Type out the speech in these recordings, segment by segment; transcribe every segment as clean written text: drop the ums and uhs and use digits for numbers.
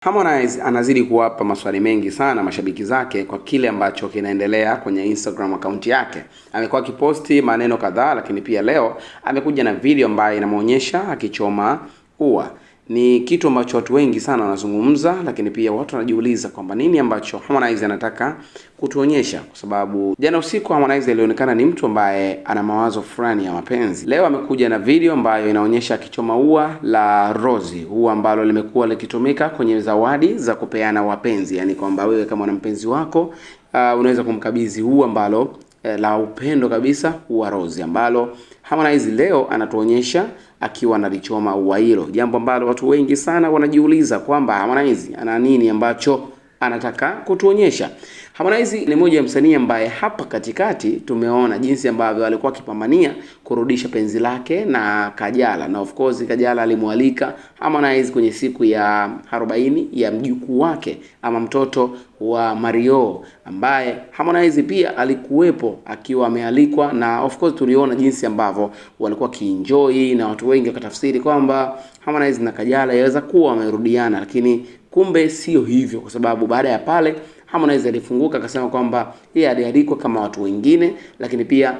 Harmonize anazidi kuwapa maswali mengi sana mashabiki zake kwa kile ambacho kinaendelea kwenye Instagram account yake. Amekuwa akiposti maneno kadhaa, lakini pia leo amekuja na video ambayo inamuonyesha akichoma ua. Ni kitu ambacho watu wengi sana wanazungumza, lakini pia watu wanajiuliza kwamba nini ambacho Harmonize anataka kutuonyesha, kwa sababu jana usiku Harmonize alionekana ni mtu ambaye ana mawazo fulani ya mapenzi. Leo amekuja na video ambayo inaonyesha akichoma ua la rose, ua ambalo limekuwa likitumika kwenye zawadi za kupeana wapenzi, yani kwamba wewe kama una mpenzi wako unaweza kumkabidhi ua ambalo la upendo kabisa, ua rose ambalo Harmonize leo anatuonyesha akiwa analichoma ua hilo, jambo ambalo watu wengi sana wanajiuliza kwamba Harmonize ana nini ambacho anataka kutuonyesha. Harmonize ni moja ya msanii ambaye hapa katikati tumeona jinsi ambavyo alikuwa akipambania kurudisha penzi lake na Kajala, na of course Kajala alimwalika Harmonize kwenye siku ya 40 ya mjukuu wake ama mtoto wa Mario, ambaye Harmonize pia alikuwepo akiwa amealikwa, na of course tuliona jinsi ambavyo walikuwa kienjoy, na watu wengi wakatafsiri kwamba Harmonize na Kajala yaweza kuwa wamerudiana, lakini kumbe sio hivyo, kwa sababu baada ya pale Harmonize alifunguka akasema kwamba yeye alialikwa kama watu wengine, lakini pia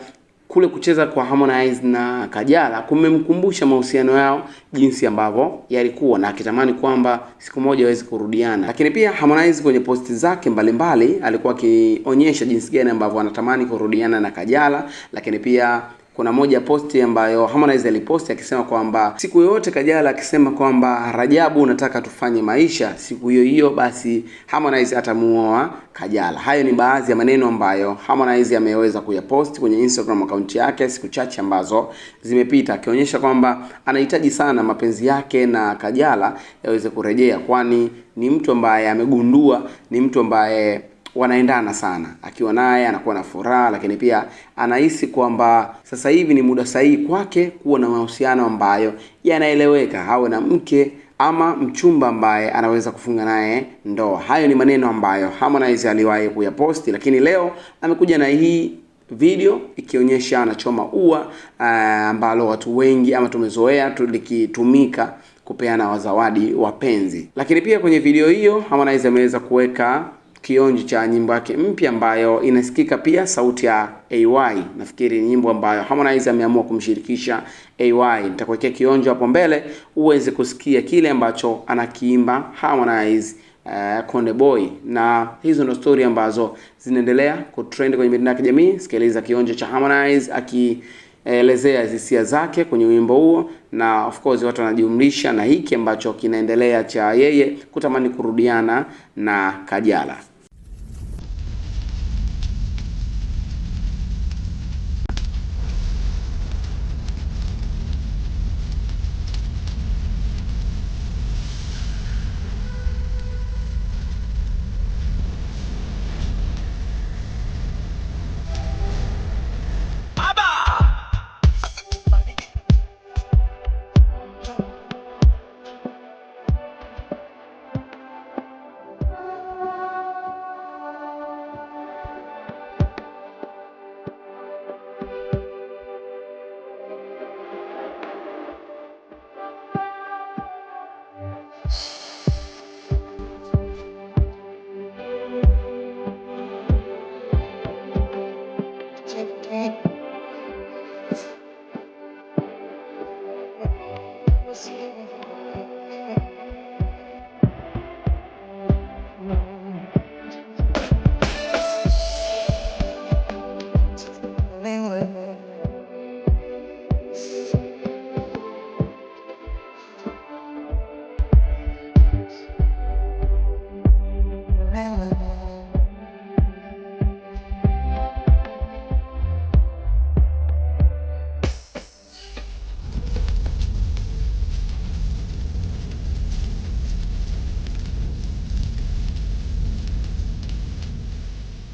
kule kucheza kwa Harmonize na Kajala kumemkumbusha mahusiano yao jinsi ambavyo yalikuwa, na akitamani kwamba siku moja waweze kurudiana. Lakini pia Harmonize kwenye posti zake mbalimbali alikuwa akionyesha jinsi gani ambavyo anatamani kurudiana na Kajala, lakini pia kuna moja posti ambayo Harmonize aliposti akisema kwamba siku yote Kajala akisema kwamba Rajabu unataka tufanye maisha, siku hiyo hiyo basi Harmonize atamuoa Kajala. Hayo ni baadhi ya maneno ambayo Harmonize ameweza kuyaposti kwenye Instagram account yake siku chache ambazo zimepita, akionyesha kwamba anahitaji sana mapenzi yake na Kajala yaweze kurejea, kwani ni mtu ambaye amegundua ni mtu ambaye wanaendana sana, akiwa naye anakuwa na furaha, lakini pia anahisi kwamba sasa hivi ni muda sahihi kwake kuwa na mahusiano ambayo yanaeleweka, awe na mke ama mchumba ambaye anaweza kufunga naye ndoa. Hayo ni maneno ambayo Harmonize aliwahi kuyaposti, lakini leo amekuja na hii video ikionyesha anachoma ua ambalo watu wengi ama tumezoea tulikitumika kupeana zawadi wapenzi. Lakini pia kwenye video hiyo Harmonize ameweza kuweka kionjo cha nyimbo yake mpya ambayo inasikika pia sauti ya AY. Nafikiri ni nyimbo ambayo Harmonize ameamua kumshirikisha AY. Nitakuwekea kionjo hapo mbele uweze kusikia kile ambacho anakiimba Harmonize, Konde Boy. Na hizo ndo story ambazo zinaendelea kutrend kwenye mitandao ya kijamii. Sikiliza kionjo cha Harmonize akielezea hisia zake kwenye wimbo huo, na of course watu wanajumlisha na hiki ambacho kinaendelea cha yeye kutamani kurudiana na Kajala. Never